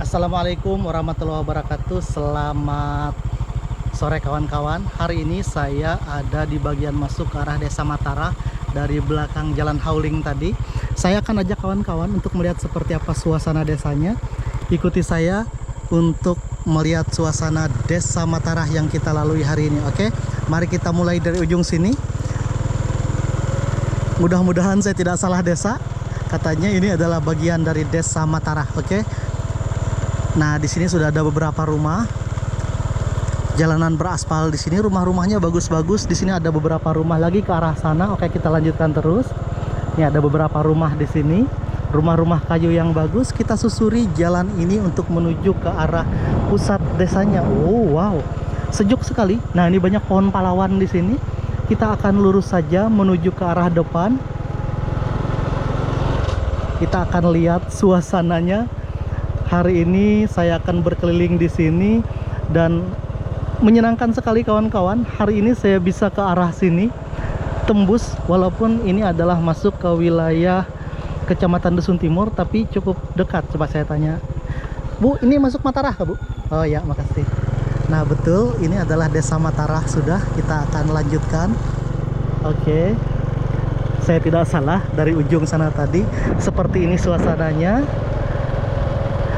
Assalamualaikum warahmatullahi wabarakatuh. Selamat sore kawan-kawan. Hari ini saya ada di bagian masuk ke arah Desa Matara dari belakang Jalan Hauling tadi. Saya akan ajak kawan-kawan untuk melihat seperti apa suasana desanya. Ikuti saya untuk melihat suasana Desa Matara yang kita lalui hari ini. Oke, mari kita mulai dari ujung sini. Mudah-mudahan saya tidak salah desa. Katanya ini adalah bagian dari Desa Matara. Oke. Nah, di sini sudah ada beberapa rumah. Jalanan beraspal di sini, rumah-rumahnya bagus-bagus. Di sini ada beberapa rumah lagi ke arah sana. Oke, kita lanjutkan terus. Ini ada beberapa rumah di sini. Rumah-rumah kayu yang bagus. Kita susuri jalan ini untuk menuju ke arah pusat desanya. Oh, wow. Sejuk sekali. Nah, ini banyak pohon pahlawan di sini. Kita akan lurus saja menuju ke arah depan. Kita akan lihat suasananya. Hari ini saya akan berkeliling di sini dan menyenangkan sekali kawan-kawan. Hari ini saya bisa ke arah sini tembus, walaupun ini adalah masuk ke wilayah Kecamatan Dusun Timur, tapi cukup dekat. Coba saya tanya, Bu, ini masuk Matara Bu? Oh ya, makasih. Nah, betul, ini adalah Desa Matara. Sudah, kita akan lanjutkan. Oke, saya tidak salah dari ujung sana tadi. Seperti ini suasananya.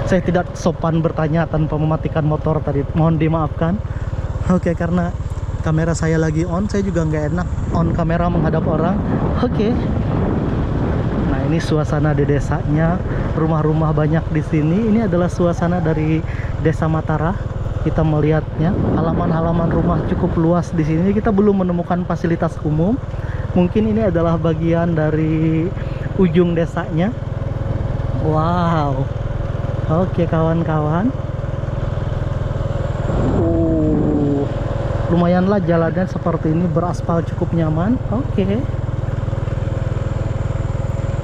Saya tidak sopan bertanya tanpa mematikan motor tadi, mohon dimaafkan. Oke, karena kamera saya lagi on, saya juga nggak enak on kamera menghadap orang. Oke. Nah, ini suasana di desanya, rumah-rumah banyak di sini. Ini adalah suasana dari Desa Matara. Kita melihatnya, halaman-halaman rumah cukup luas di sini. Kita belum menemukan fasilitas umum. Mungkin ini adalah bagian dari ujung desanya. Wow. Oke kawan-kawan, lumayanlah jalannya seperti ini, beraspal cukup nyaman. Oke.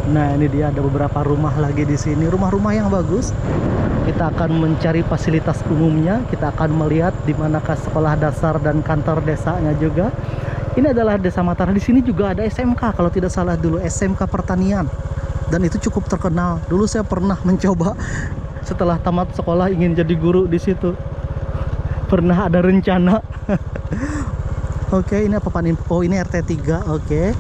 Nah, ini dia ada beberapa rumah lagi di sini, rumah-rumah yang bagus. Kita akan mencari fasilitas umumnya, kita akan melihat di manakah sekolah dasar dan kantor desanya juga. Ini adalah Desa Matara. Di sini juga ada SMK kalau tidak salah dulu, SMK Pertanian. Dan itu cukup terkenal. Dulu saya pernah mencoba setelah tamat sekolah ingin jadi guru di situ. Pernah ada rencana. Oke, ini apa Pak? Oh, ini RT3. Oke.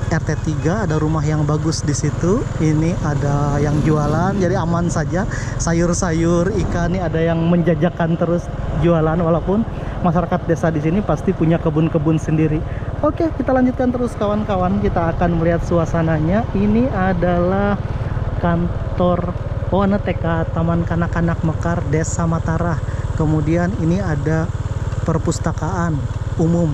RT3 ada rumah yang bagus di situ. Ini ada yang jualan, jadi aman saja. Sayur-sayur, ikan, ini ada yang menjajakan terus jualan, walaupun masyarakat desa di sini pasti punya kebun-kebun sendiri. Oke, kita lanjutkan terus kawan-kawan. Kita akan melihat suasananya. Ini adalah kantor TK Taman Kanak-Kanak Mekar Desa Matara. Kemudian ini ada perpustakaan umum.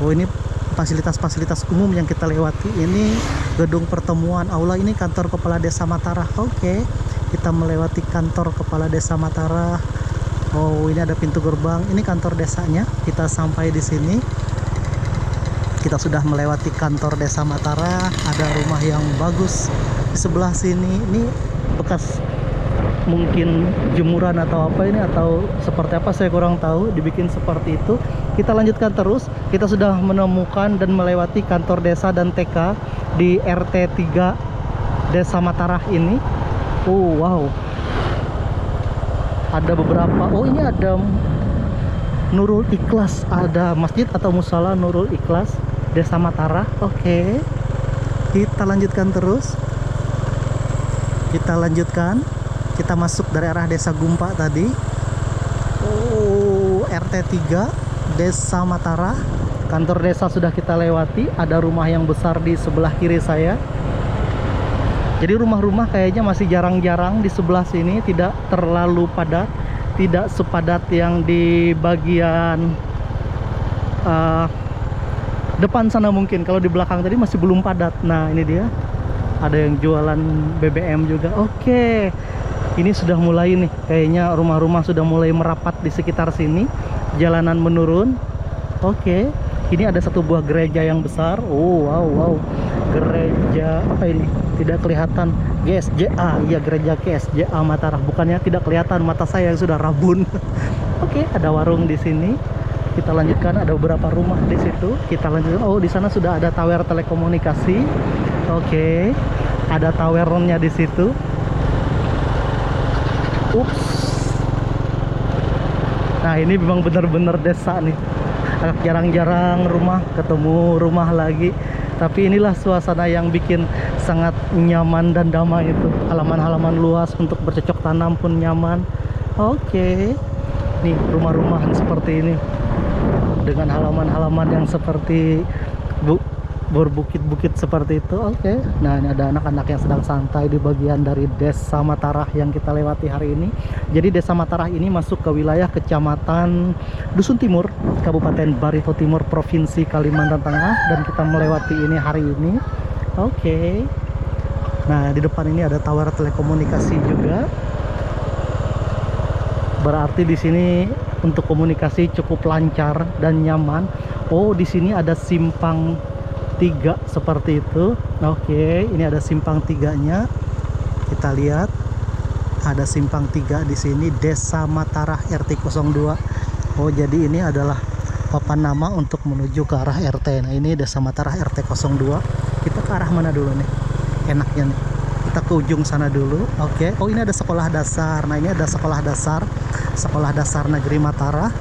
Oh, ini fasilitas-fasilitas umum yang kita lewati. Ini gedung pertemuan, aula. Ini kantor kepala Desa Matara. Oke, kita melewati kantor kepala Desa Matara. Oh, ini ada pintu gerbang. Ini kantor desanya. Kita sampai di sini. Kita sudah melewati kantor Desa Matara. Ada rumah yang bagus di sebelah sini. Ini bekas mungkin jemuran atau apa ini, atau seperti apa saya kurang tahu, dibikin seperti itu. Kita lanjutkan terus. Kita sudah menemukan dan melewati kantor desa dan TK di RT3 Desa Matara ini. Oh, wow. Ada beberapa. Oh, ini ada Nurul Ikhlas, ada masjid atau musala Nurul Ikhlas Desa Matara. Oke. Kita lanjutkan terus. Kita lanjutkan. Kita masuk dari arah Desa Gumpa tadi. Oh, RT3 Desa Matara. Kantor desa sudah kita lewati. Ada rumah yang besar di sebelah kiri saya. Jadi rumah-rumah kayaknya masih jarang-jarang di sebelah sini, tidak terlalu padat, tidak sepadat yang di bagian depan sana mungkin. Kalau di belakang tadi masih belum padat. Nah, ini dia. Ada yang jualan BBM juga. Oke. Ini sudah mulai nih, kayaknya rumah-rumah sudah mulai merapat di sekitar sini. Jalanan menurun. Oke. Ini ada satu buah gereja yang besar. Oh, wow, wow. Gereja apa ini? Tidak kelihatan. GSJA. Iya, gereja GSJA Matara. Bukannya tidak kelihatan, mata saya yang sudah rabun. Oke, ada warung di sini. Kita lanjutkan, ada beberapa rumah di situ. Kita lanjutkan. Oh, di sana sudah ada tower telekomunikasi. Oke. Ada towernya di situ. Ups. Nah ini memang benar-benar desa nih. Agak jarang-jarang rumah ketemu rumah lagi. Tapi inilah suasana yang bikin sangat nyaman dan damai itu. Halaman-halaman luas untuk bercocok tanam pun nyaman. Oke. Nih rumah-rumahan seperti ini. Dengan halaman-halaman yang seperti berbukit-bukit seperti itu. Oke. Nah ini ada anak-anak yang sedang santai di bagian dari Desa Matarah yang kita lewati hari ini. Jadi Desa Matarah ini masuk ke wilayah Kecamatan Dusun Timur, Kabupaten Barito Timur, Provinsi Kalimantan Tengah, dan kita melewati ini hari ini. Oke. Nah di depan ini ada tower telekomunikasi juga. Berarti di sini untuk komunikasi cukup lancar dan nyaman. Oh di sini ada simpang 3 seperti itu. Oke, ini ada simpang 3-nya. Kita lihat ada simpang 3 di sini, Desa Matarah RT 02. Oh, jadi ini adalah papan nama untuk menuju ke arah RT. Nah, ini Desa Matarah RT 02. Kita ke arah mana dulu nih? Enaknya nih. Kita ke ujung sana dulu. Oke. Oh, ini ada sekolah dasar. Nah, ini ada sekolah dasar. Sekolah Dasar Negeri Matarah.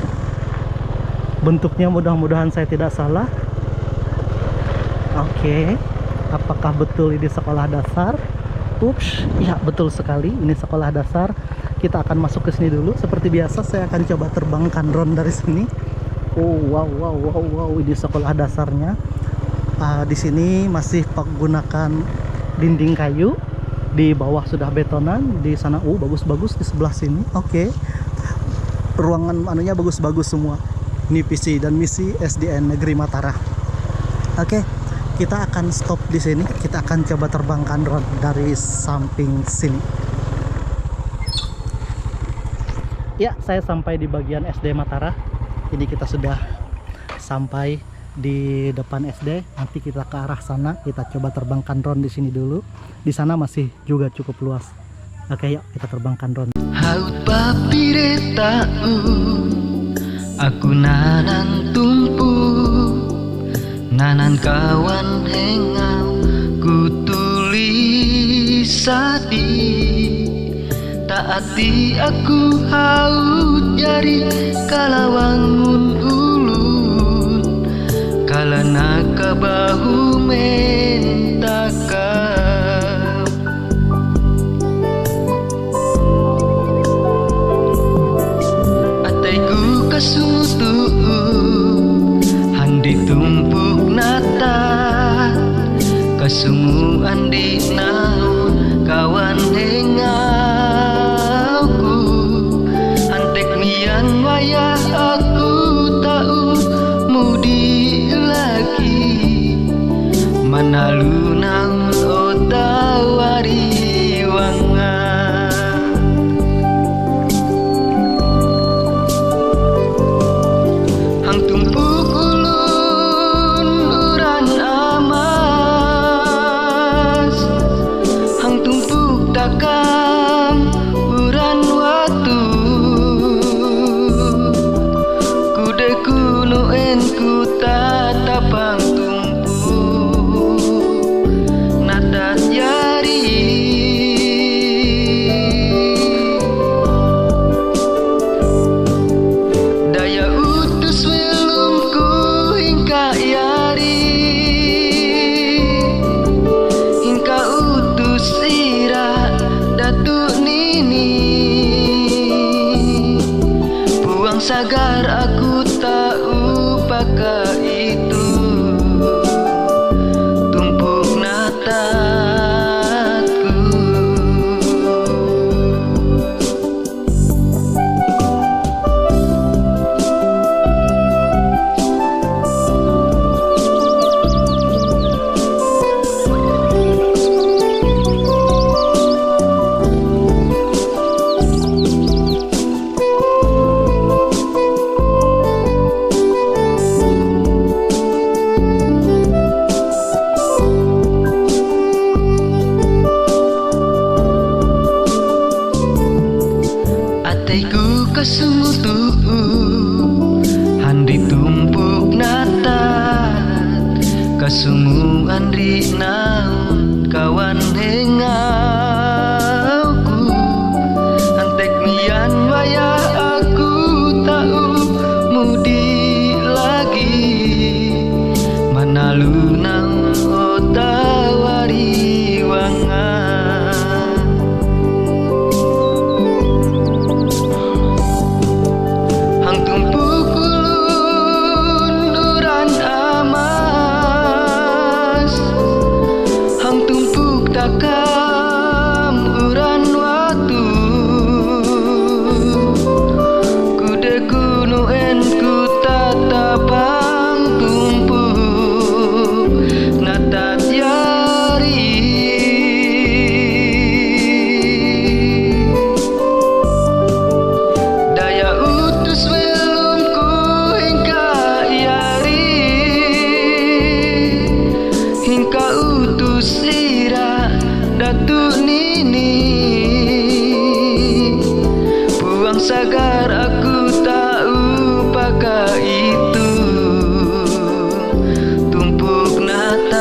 Bentuknya mudah-mudahan saya tidak salah. Oke, apakah betul ini sekolah dasar? Ups, ya betul sekali, ini sekolah dasar. Kita akan masuk ke sini dulu. Seperti biasa saya akan coba terbangkan drone dari sini. Oh wow, ini sekolah dasarnya. Di sini masih menggunakan dinding kayu. Di bawah sudah betonan. Di sana, bagus-bagus di sebelah sini. Oke, ruangan anunya bagus-bagus semua. Ini visi dan misi SDN Negeri Matarah. Oke. Kita akan stop di sini. Kita akan coba terbangkan drone dari samping sini. Ya, saya sampai di bagian SD Matarah. Ini kita sudah sampai di depan SD. Nanti kita ke arah sana. Kita coba terbangkan drone di sini dulu. Di sana masih juga cukup luas. Oke, yuk kita terbangkan drone. Haut papire tau, aku nanan tumpu. Nanan kawan hengau ku tulis sadi. Taati aku haut jari kalawangun ulun. Kalana kabahu mentakam. Ataiku kasutu handi tumpuk nata, kesumuan di naun kawan hengauku. Antek mian wayah aku tahu mudi lagi. Manalu nang otawari wanga. Hang tumpuk ulun uran amas, hang tumpuk takam uran watu. Kude kuno enku tatapang tumpu natat jari. Daya utus welumku hingga yari, hingga utus ira datuk nini. Buang sagar aku tak upaka itu, tumpuk natatku. Ataiku kesutu handi tumpuk natat, kesumuan di naun kawan hengauku. Antek mian wayah aku tahu sagar aku tahu pakai itu. Tumpuk natatku,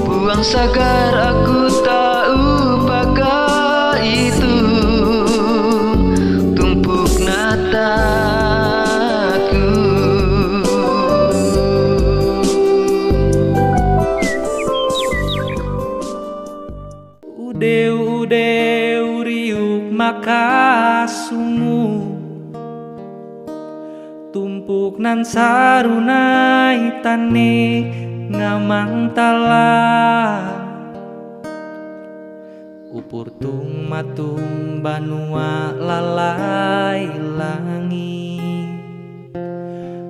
buang sagar aku tahu pakai itu. Tumpuk natatku. Udeu riuk makasungu, tumpuk nan sarunai tane ngamang talang. Upur tung matung banua lalai langi,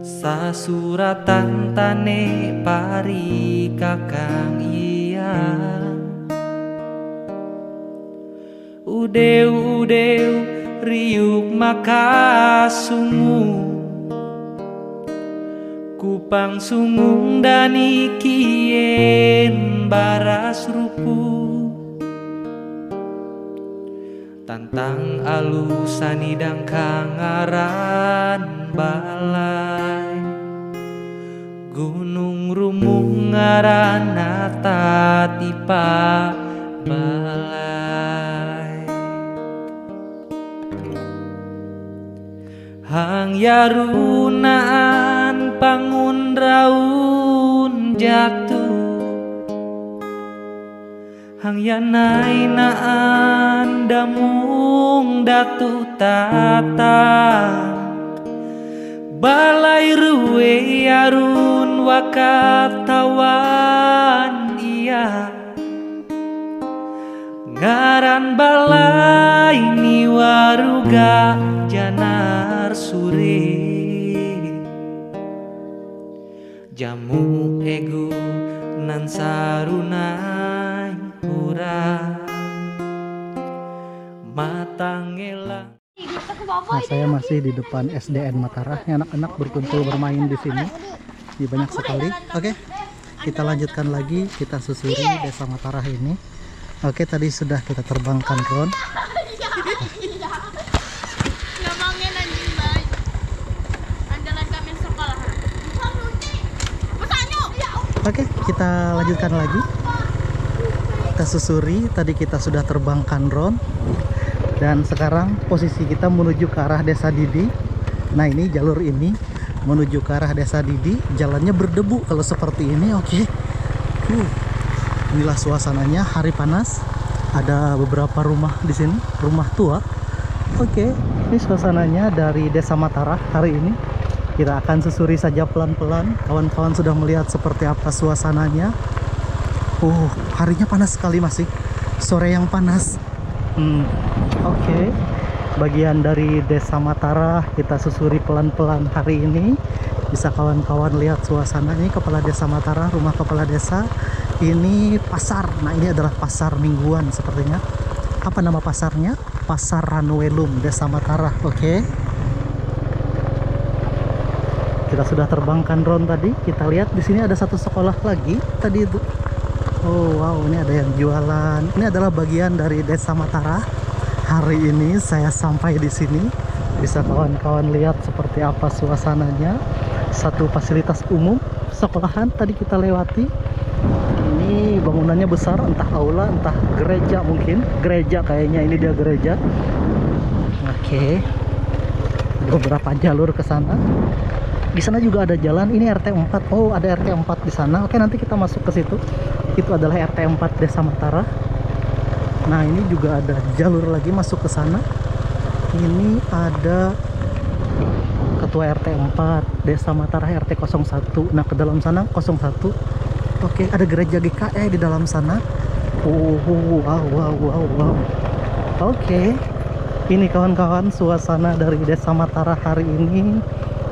sasuratan tane pari kakang iya. Udeu riuk makasungu, kupang sungung dani kien baras rupu. Tantang alusan idang kangaran balai, gunung rumung ngaran natatipa balai. Hang yarunaan pangun raun jatuh, hang yanai naan damung datu tata. Balai ruwe yarun wakatawan iya, ngaran balai ni waruga janar suri. Jamu ego nan sarunai hura matangela. Nah, saya masih di depan SDN Matarah. Anak-anak berkumpul bermain di sini. Ini banyak sekali. Oke, kita lanjutkan lagi. Kita susuri Desa Matarah ini. Oke, tadi sudah kita terbangkan drone. Oke, kita lanjutkan lagi. Kita susuri. Tadi kita sudah terbangkan drone. Dan sekarang posisi kita menuju ke arah Desa Didi. Nah, ini jalur ini menuju ke arah Desa Didi. Jalannya berdebu kalau seperti ini. Oke. Inilah suasananya, hari panas. Ada beberapa rumah di sini, rumah tua. Oke, ini suasananya dari Desa Matarah hari ini. Kita akan susuri saja pelan-pelan. Kawan-kawan sudah melihat seperti apa suasananya. Harinya panas sekali, masih sore yang panas. Oke, bagian dari Desa Matarah kita susuri pelan-pelan hari ini. Bisa kawan-kawan lihat suasana. Ini kepala Desa Matarah, rumah kepala desa. Ini pasar. Nah, ini adalah pasar mingguan sepertinya. Apa nama pasarnya? Pasar Ranuelum, Desa Matarah. Oke. Kita sudah terbangkan drone tadi. Kita lihat di sini ada satu sekolah lagi tadi itu. Oh wow, ini ada yang jualan. Ini adalah bagian dari Desa Matarah. Hari ini saya sampai di sini. Bisa kawan-kawan lihat seperti apa suasananya. Satu fasilitas umum sekolahan tadi kita lewati. Ini bangunannya besar, entah aula, entah gereja mungkin. Gereja kayaknya, ini dia gereja. Oke. Ada beberapa jalur ke sana. Di sana juga ada jalan. Ini RT 4. Oh, ada RT 4 di sana. Oke, nanti kita masuk ke situ. Itu adalah RT 4 Desa Matarah. Nah, ini juga ada jalur lagi masuk ke sana. Ini ada ketua RT 4 Desa Matarah RT 01. Nah, ke dalam sana 01. Oke, ada gereja GKE di dalam sana. Wow. Oke. Ini kawan-kawan suasana dari Desa Matarah hari ini.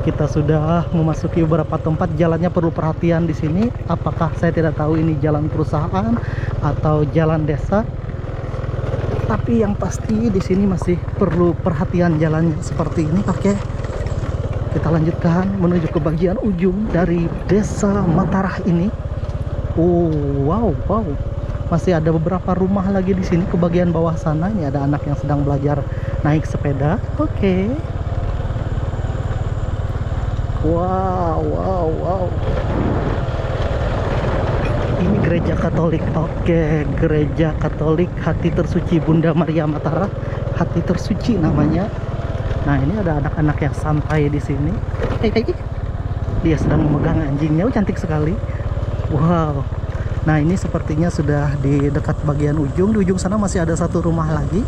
Kita sudah memasuki beberapa tempat. Jalannya perlu perhatian di sini. Apakah saya tidak tahu ini jalan perusahaan atau jalan desa. Tapi yang pasti di sini masih perlu perhatian jalannya seperti ini. Oke. Kita lanjutkan menuju ke bagian ujung dari Desa Matarah ini. Wow. Masih ada beberapa rumah lagi di sini. Ke bagian bawah sana ini ada anak yang sedang belajar naik sepeda. Oke. Wow. Ini gereja Katolik. Oke, gereja Katolik Hati Tersuci Bunda Maria Matara. Hati Tersuci namanya. Nah, ini ada anak-anak yang santai di sini. Dia sedang memegang anjingnya. Cantik sekali. Wow. Nah, ini sepertinya sudah di dekat bagian ujung. Di ujung sana masih ada satu rumah lagi.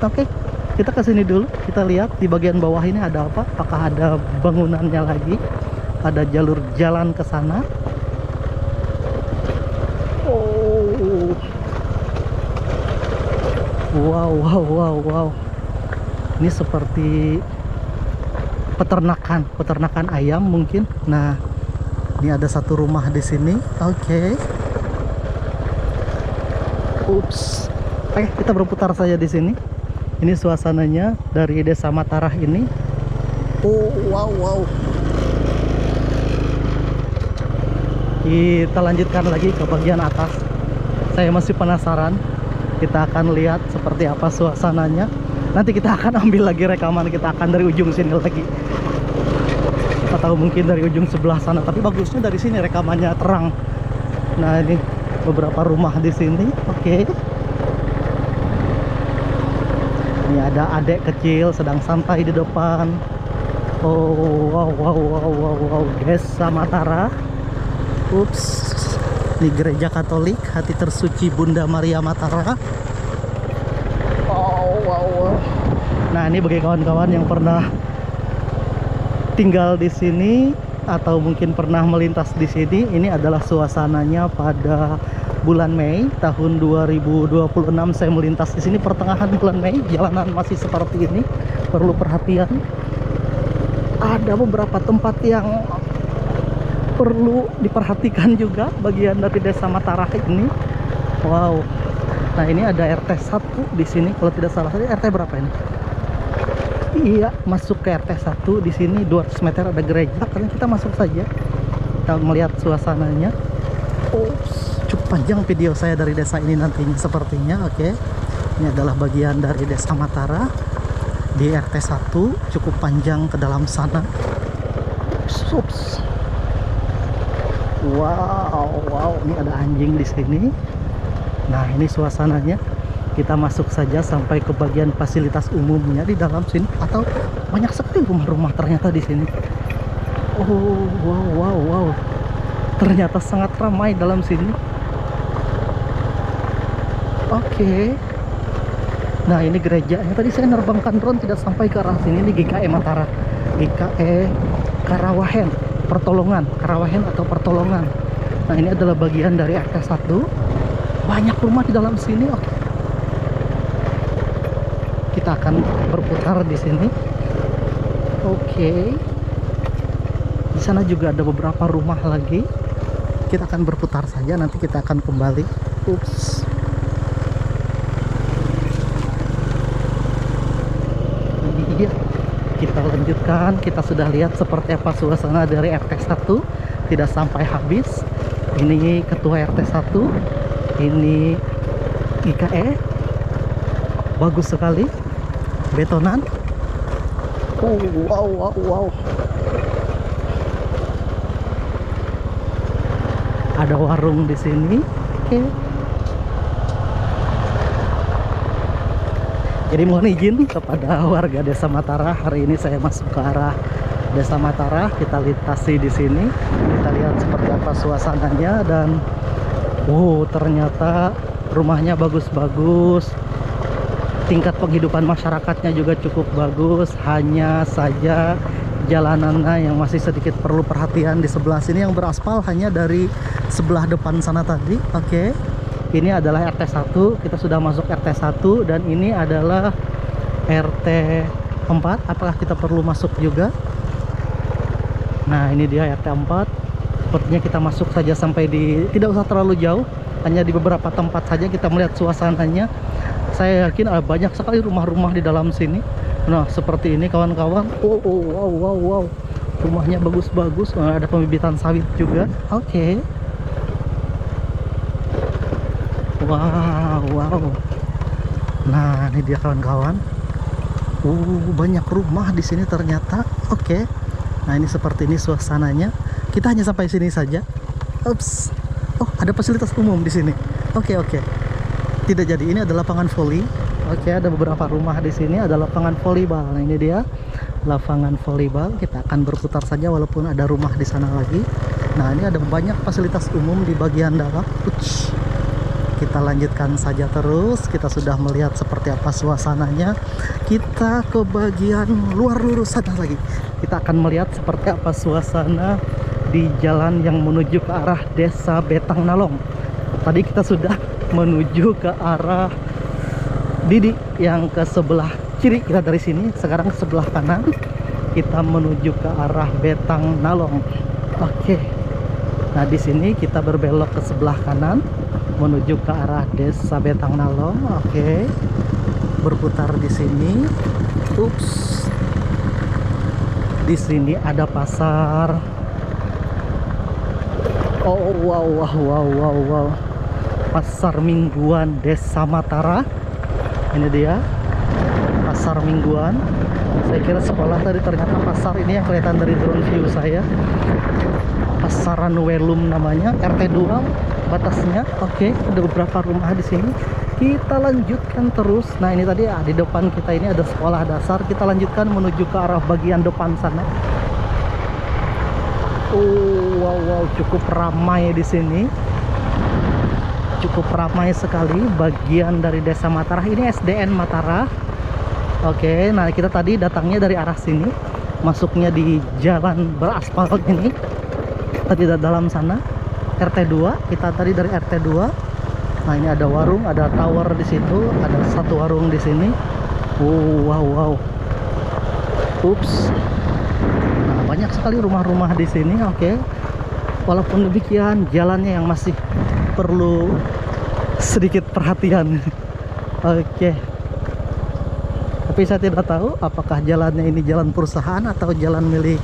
Oke, kita ke sini dulu. Kita lihat di bagian bawah ini ada apa? Apakah ada bangunannya lagi? Ada jalur jalan ke sana. Oh. Wow. Ini seperti peternakan ayam mungkin. Nah, ini ada satu rumah di sini. Oke. Ups. Oke, kita berputar saja di sini. Ini suasananya dari Desa Matara ini. Oh, wow. Kita lanjutkan lagi ke bagian atas. Saya masih penasaran. Kita akan lihat seperti apa suasananya. Nanti kita akan ambil lagi rekaman. Kita akan dari ujung sini lagi. Kita tahu mungkin dari ujung sebelah sana, tapi bagusnya dari sini rekamannya terang. Nah, ini beberapa rumah di sini. Oke. Ini ada adik kecil sedang santai di depan. Oh, wow. Desa Matara. Ups. Ini gereja Katolik Hati Tersuci Bunda Maria Matara. Oh, wow. Nah, ini bagi kawan-kawan yang pernah tinggal di sini atau mungkin pernah melintas di sini, ini adalah suasananya pada bulan Mei tahun 2026. Saya melintas di sini pertengahan bulan Mei. Jalanan masih seperti ini, perlu perhatian. Ada beberapa tempat yang perlu diperhatikan juga bagian dari Desa Matara ini. Wow. Nah, ini ada RT 1 di sini kalau tidak salah. RT berapa ini? Iya, masuk ke RT 1 di sini 200 meter ada gereja. Karena kita masuk saja. Kita melihat suasananya. Oops, cukup panjang video saya dari desa ini nantinya sepertinya. Oke. Ini adalah bagian dari Desa Matara di RT 1, cukup panjang ke dalam sana. Oops. Wow, ini ada anjing di sini. Nah, ini suasananya. Kita masuk saja sampai ke bagian fasilitas umumnya di dalam sini. Atau banyak sekali rumah-rumah ternyata di sini. Oh, wow. Ternyata sangat ramai dalam sini. Oke. Nah, ini gerejanya. Tadi saya nerbangkan drone tidak sampai ke arah sini. Ini GKE Matara. GKE Karawahen. Karawahen atau Pertolongan. Nah, ini adalah bagian dari RT 1. Banyak rumah di dalam sini. Oke. Kita akan berputar di sini. Oke. Di sana juga ada beberapa rumah lagi. Kita akan berputar saja, nanti kita akan kembali. Ups. Iya. Kita lanjutkan. Kita sudah lihat seperti apa suasana dari RT 1. Tidak sampai habis. Ini ketua RT 1. Ini IKE. Bagus sekali. Betonan. Oh, wow. Ada warung di sini. Oke. Jadi mohon izin kepada warga Desa Matara, hari ini saya masuk ke arah Desa Matara. Kita lintasi di sini. Kita lihat seperti apa suasananya dan ternyata rumahnya bagus-bagus. Tingkat penghidupan masyarakatnya juga cukup bagus. Hanya saja jalanannya yang masih sedikit perlu perhatian. Di sebelah sini yang beraspal hanya dari sebelah depan sana tadi. Oke. Ini adalah RT 1. Kita sudah masuk RT 1 dan ini adalah RT 4. Apakah kita perlu masuk juga? Nah, ini dia RT 4. Sepertinya kita masuk saja sampai di, tidak usah terlalu jauh, hanya di beberapa tempat saja kita melihat suasananya. Saya yakin ada banyak sekali rumah-rumah di dalam sini. Nah, seperti ini kawan-kawan. Wow. Rumahnya bagus-bagus. Nah, ada pembibitan sawit juga. Oke. Wow. Nah, ini dia kawan-kawan. Banyak rumah di sini ternyata. Oke. Nah, ini seperti ini suasananya. Kita hanya sampai sini saja. Ups. Oh, ada fasilitas umum di sini. Oke. Tidak jadi. Ini adalah lapangan voli. Oke, ada beberapa rumah di sini. Ada lapangan volleyball. Nah, ini dia lapangan volleyball. Kita akan berputar saja walaupun ada rumah di sana lagi. Nah, ini ada banyak fasilitas umum di bagian dalam. Kita lanjutkan saja terus. Kita sudah melihat seperti apa suasananya. Kita ke bagian luar dulu sana lagi. Kita akan melihat seperti apa suasana di jalan yang menuju ke arah Desa Betang Nalong. Tadi kita sudah menuju ke arah Didi yang ke sebelah kiri kita dari sini. Sekarang ke sebelah kanan kita menuju ke arah Betang Nalong. Oke. Nah, di sini kita berbelok ke sebelah kanan menuju ke arah Desa Betang Nalong. Oke. Berputar di sini. Ups. Di sini ada pasar. Oh, wow. Pasar mingguan Desa Matara. Ini dia pasar mingguan. Saya kira sekolah tadi, ternyata pasar ini yang kelihatan dari drone view saya. Pasaran Welum namanya, RT 2 batasnya. Oke, ada beberapa rumah di sini. Kita lanjutkan terus. Nah, ini tadi di depan kita ini ada sekolah dasar. Kita lanjutkan menuju ke arah bagian depan sana. Wow, cukup ramai di sini. Cukup ramai sekali bagian dari Desa Matara. Ini SDN Matara. Oke, nah kita tadi datangnya dari arah sini, masuknya di jalan beraspal ini. Tadi dalam sana RT 2, kita tadi dari RT 2. Nah, ini ada warung, ada tower di situ, ada satu warung di sini. Wow. Ups. Nah, banyak sekali rumah-rumah di sini. Oke. Walaupun demikian, jalannya yang masih perlu sedikit perhatian. Oke. Tapi saya tidak tahu apakah jalannya ini jalan perusahaan atau jalan milik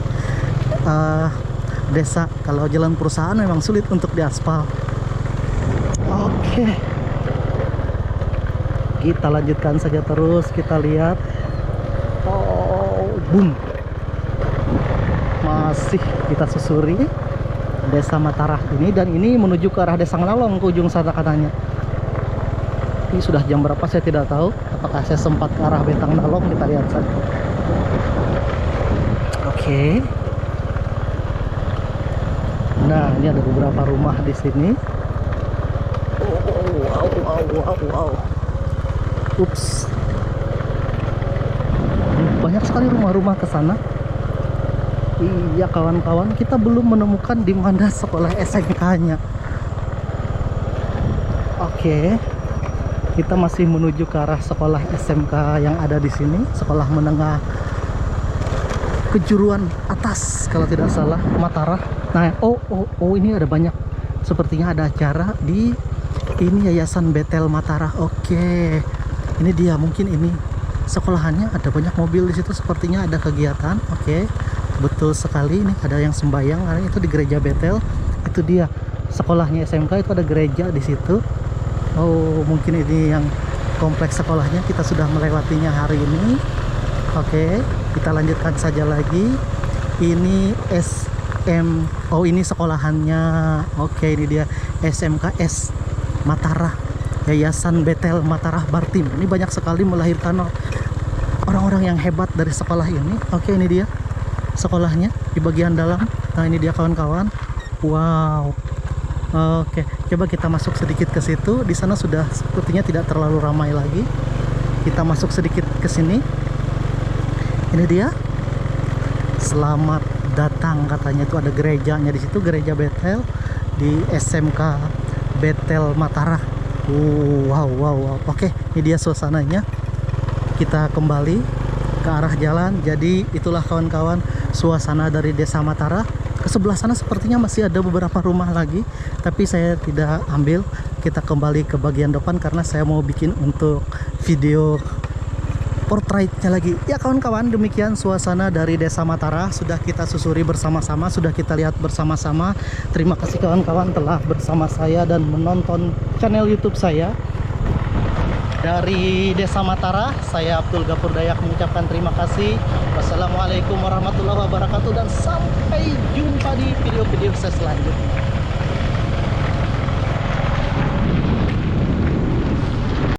desa. Kalau jalan perusahaan memang sulit untuk diaspal. Oke. Kita lanjutkan saja terus. Kita lihat. Boom. Masih kita susuri Desa Matara ini, dan ini menuju ke arah Desa Nalong ke ujung sana kanannya. Ini sudah jam berapa saya tidak tahu. Apakah saya sempat ke arah Betang Nalong? Kita lihat saja. Oke. Nah, ini ada beberapa rumah di sini. Wow. Ups. Banyak sekali rumah-rumah ke sana. Iya kawan-kawan, kita belum menemukan di mana sekolah SMK-nya. Oke. Kita masih menuju ke arah sekolah SMK yang ada di sini, sekolah menengah kejuruan atas kalau tidak salah, Matara. Nah, ini ada banyak, sepertinya ada acara di ini Yayasan Betel Matara. Oke. Ini dia, mungkin ini sekolahannya, ada banyak mobil di situ, sepertinya ada kegiatan. Oke. Betul sekali, ini ada yang sembahyang, karena itu di gereja Betel. Itu dia sekolahnya SMK, itu ada gereja di situ. Oh, mungkin ini yang kompleks sekolahnya. Kita sudah melewatinya hari ini. Oke, kita lanjutkan saja lagi. Ini ini sekolahannya. Oke, ini dia SMKS Matara, Yayasan Betel Matara Bartim. Ini banyak sekali melahirkan orang-orang yang hebat dari sekolah ini. Oke, ini dia sekolahnya di bagian dalam. Nah, ini dia kawan-kawan. Wow. Oke, coba kita masuk sedikit ke situ. Di sana sudah sepertinya tidak terlalu ramai lagi. Kita masuk sedikit ke sini. Ini dia. Selamat datang, katanya itu ada gerejanya di situ, gereja Betel di SMK Betel Matara. Wow. Oke, ini dia suasananya. Kita kembali ke arah jalan. Jadi itulah kawan-kawan suasana dari Desa Matara. Ke sebelah sana sepertinya masih ada beberapa rumah lagi, tapi saya tidak ambil. Kita kembali ke bagian depan karena saya mau bikin untuk video portraitnya lagi. Ya kawan-kawan, demikian suasana dari Desa Matara. Sudah kita susuri bersama-sama, sudah kita lihat bersama-sama. Terima kasih kawan-kawan telah bersama saya dan menonton channel YouTube saya. Dari Desa Matara, saya Abdul Ghafur Dayak mengucapkan terima kasih. Wassalamualaikum warahmatullahi wabarakatuh dan sampai jumpa di video-video saya selanjutnya.